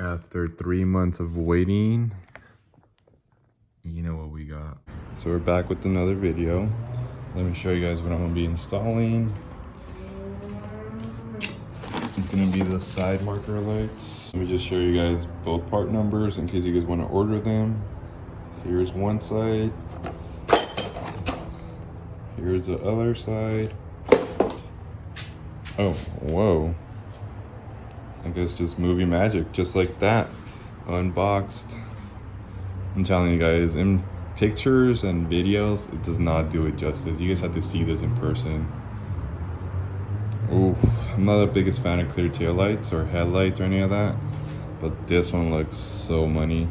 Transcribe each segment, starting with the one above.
After 3 months of waiting, you know what we got. So we're back with another video. Let me show you guys what I'm gonna be installing. It's gonna be the Sidemarker lights. Let me just show you guys both part numbers in case you guys want to order them. Here's one side. Here's the other side. Oh, whoa. I guess just movie magic, just like that. Unboxed. I'm telling you guys, in pictures and videos, it does not do it justice. You guys have to see this in person. Oof, I'm not the biggest fan of clear tail lights or headlights or any of that, but this one looks so money.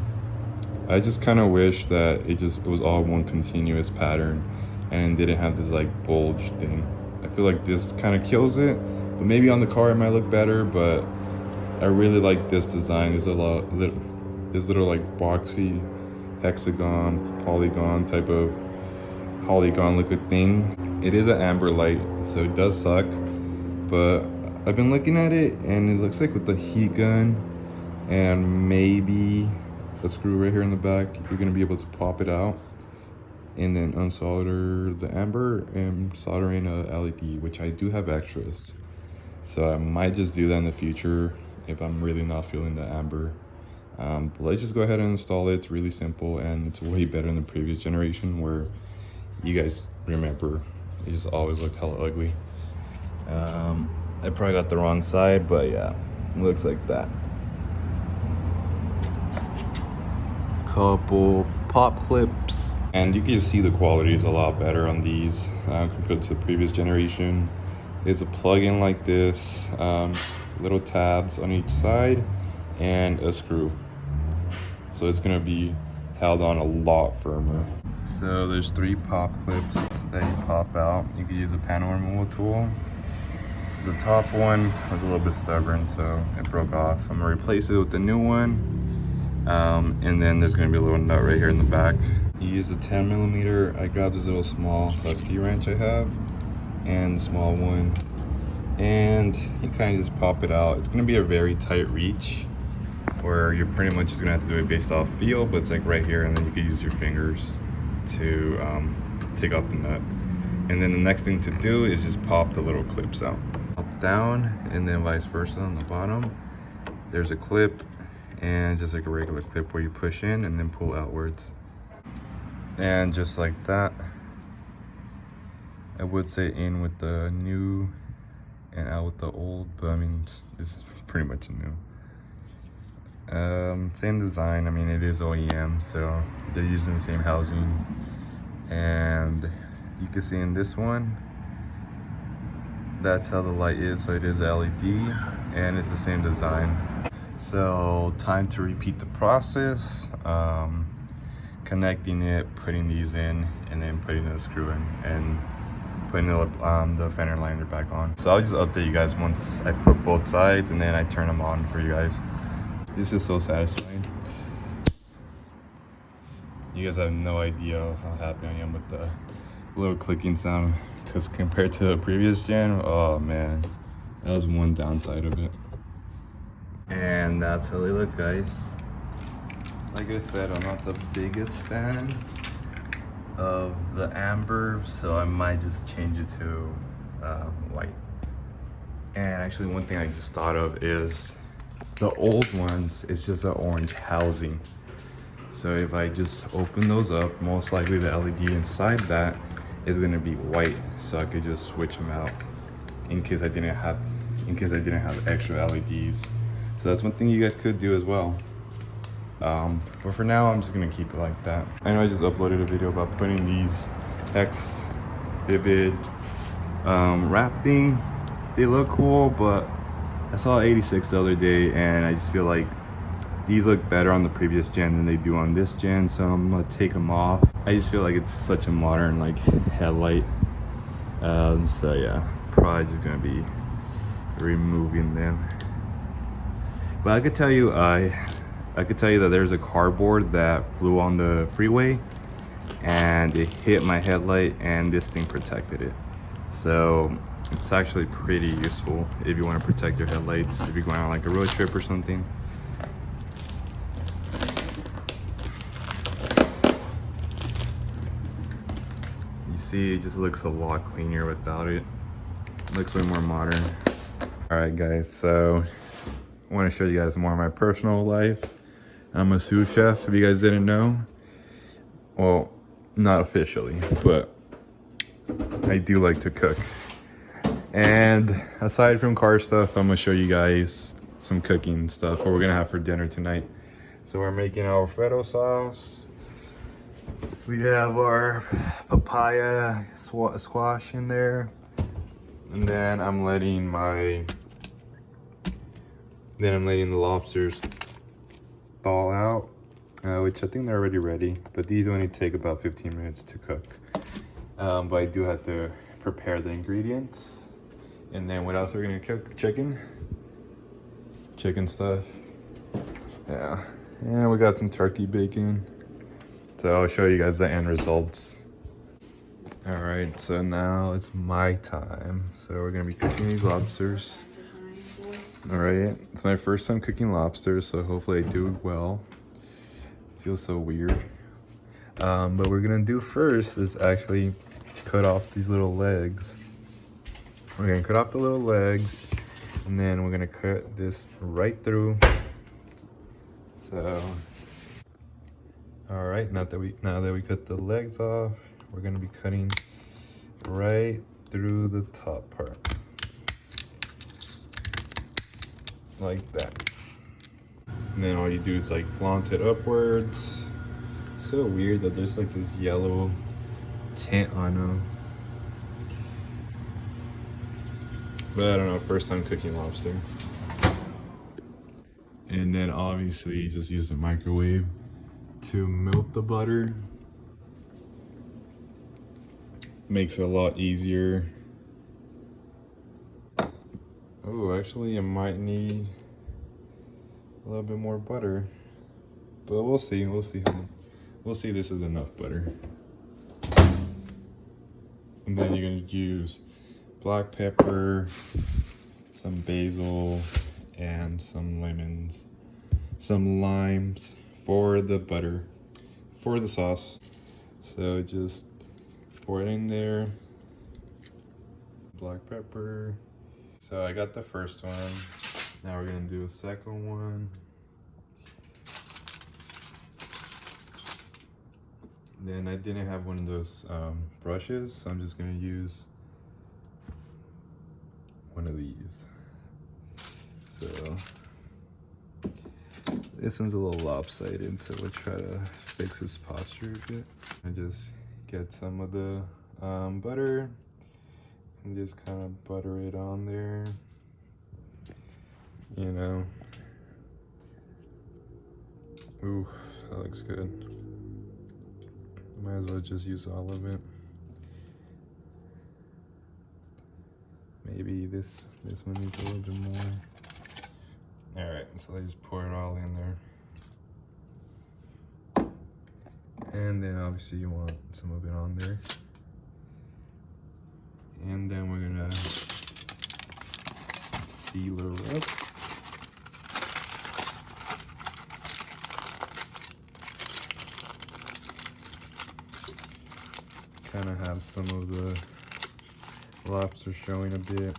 I just kind of wish that it was all one continuous pattern and didn't have this like bulge thing. I feel like this kind of kills it, but maybe on the car it might look better, but I really like this design. There's this little like boxy hexagon, polygon type of polygon looking thing. It is an amber light, so it does suck, but I've been looking at it and it looks like with the heat gun and maybe the screw right here in the back, you're gonna be able to pop it out and then unsolder the amber and soldering a LED, which I do have extras. So I might just do that in the future if I'm really not feeling the amber. But let's just go ahead and install it. It's really simple and it's way better than the previous generation where you guys remember it just always looked hella ugly. I probably got the wrong side, but yeah, it looks like that. Couple pop clips. And you can just see the quality is a lot better on these compared to the previous generation. It's a plug-in like this, little tabs on each side, and a screw. So it's gonna be held on a lot firmer. So there's 3 pop clips that you pop out. You can use a panel removal tool. The top one was a little bit stubborn, so it broke off. I'm gonna replace it with the new one. And then there's gonna be a little nut right here in the back. You use a 10mm. I grabbed this little small Husky wrench I have and the small one, and you kind of just pop it out. It's gonna be a very tight reach where you're pretty much just gonna have to do it based off feel, but it's like right here, and then you can use your fingers to take off the nut. And then the next thing to do is just pop the little clips out. Up, down, and then vice versa on the bottom. There's a clip, and just like a regular clip where you push in and then pull outwards. And just like that. I would say in with the new and out with the old, but I mean, this is pretty much new. Same design. I mean, it is OEM, so they're using the same housing. And you can see in this one, that's how the light is. So it is LED and it's the same design. So time to repeat the process. Connecting it, putting these in, and then putting the screw in and putting the fender liner back on. So I'll just update you guys once I put both sides and then I turn them on for you guys. This is so satisfying. You guys have no idea how happy I am with the little clicking sound, because compared to the previous gen, oh man, that was one downside of it. And that's how they look, guys. Like I said, I'm not the biggest fan of the amber, so I might just change it to white. And actually, one thing I just thought of is the old ones, it's just an orange housing. So if I just open those up, most likely the LED inside that is gonna be white, so I could just switch them out in case I didn't have extra LEDs. So that's one thing you guys could do as well. But for now, I'm just gonna keep it like that. I know I just uploaded a video about putting these X Vivid wrap thing. They look cool, but I saw 86 the other day and I just feel like these look better on the previous gen than they do on this gen, so I'm gonna take them off. I just feel like it's such a modern like headlight. So yeah, probably just gonna be removing them. But I could tell you that there's a cardboard that flew on the freeway and it hit my headlight and this thing protected it. So it's actually pretty useful if you want to protect your headlights if you're going on like a road trip or something. see, it just looks a lot cleaner without it. It looks way more modern. All right, guys, so I want to show you guys more of my personal life. I'm a sous chef, if you guys didn't know. Well, not officially, but I do like to cook. And aside from car stuff, I'm gonna show you guys some cooking stuff, what we're gonna have for dinner tonight. So we're making Alfredo sauce. We have our papaya squash in there. And then I'm letting the lobsters thaw out, which I think they're already ready, but these only take about 15 minutes to cook. But I do have to prepare the ingredients. And then what else are we gonna cook? Chicken stuff. Yeah, and we got some turkey bacon. So I'll show you guys the end results. All right, so now it's my time. So we're gonna be cooking these lobsters. All right, it's my first time cooking lobsters, so hopefully I do well. It feels so weird. But what we're gonna do first is actually cut off these little legs. We're gonna cut off the little legs, and then we're gonna cut this right through. So, all right, now that we cut the legs off, we're gonna be cutting right through the top part. Like that. And then all you do is like flaunt it upwards. So weird that there's like this yellow tint on them. But I don't know, first time cooking lobster. And then obviously you just use the microwave to melt the butter. Makes it a lot easier. Oh, actually I might need a little bit more butter, but we'll see. We'll see this is enough butter. And then you're gonna use black pepper, some basil, and some lemons, some limes for the butter, for the sauce. So just pour it in there. Black pepper. So I got the first one. Now we're gonna do a second one. Then I didn't have one of those brushes, so I'm just gonna use one of these. So this one's a little lopsided, so we'll try to fix this posture a bit. I just get some of the butter and just kind of butter it on there, you know. Ooh, that looks good. Might as well just use all of it. Maybe this one needs a little bit more. All right, so I just pour it all in there. And then obviously you want some of it on there. And then we're gonna seal her up. Kind of have some of the lobster showing a bit.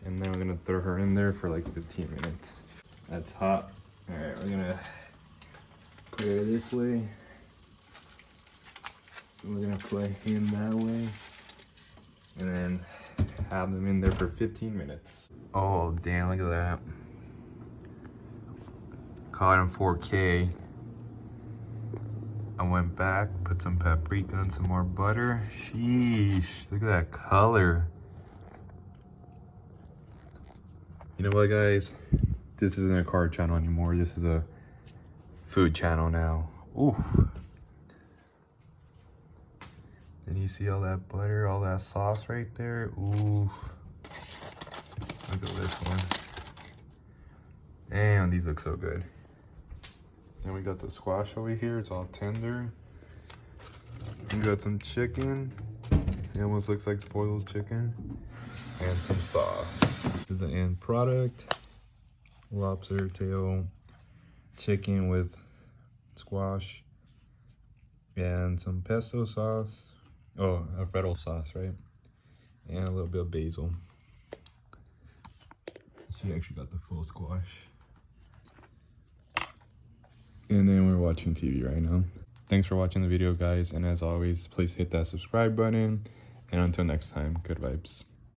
And then we're gonna throw her in there for like 15 minutes. That's hot. All right, we're gonna put her this way. We're gonna put him that way. And then have them in there for 15 minutes. Oh, damn, look at that. Caught in 4K. I went back, put some paprika and some more butter. Sheesh, look at that color. You know what, guys? This isn't a car channel anymore. This is a food channel now. Ooh. Then you see all that butter, all that sauce right there. Ooh. Look at this one. Damn, these look so good. Then we got the squash over here. It's all tender. We got some chicken. It almost looks like boiled chicken. And some sauce. This is the end product. Lobster tail chicken with squash and some pesto sauce Oh, Alfredo sauce, right? And a little bit of basil. So you actually got the full squash. And then we're watching TV right now. Thanks for watching the video, guys. And as always, please hit that subscribe button. And until next time, good vibes.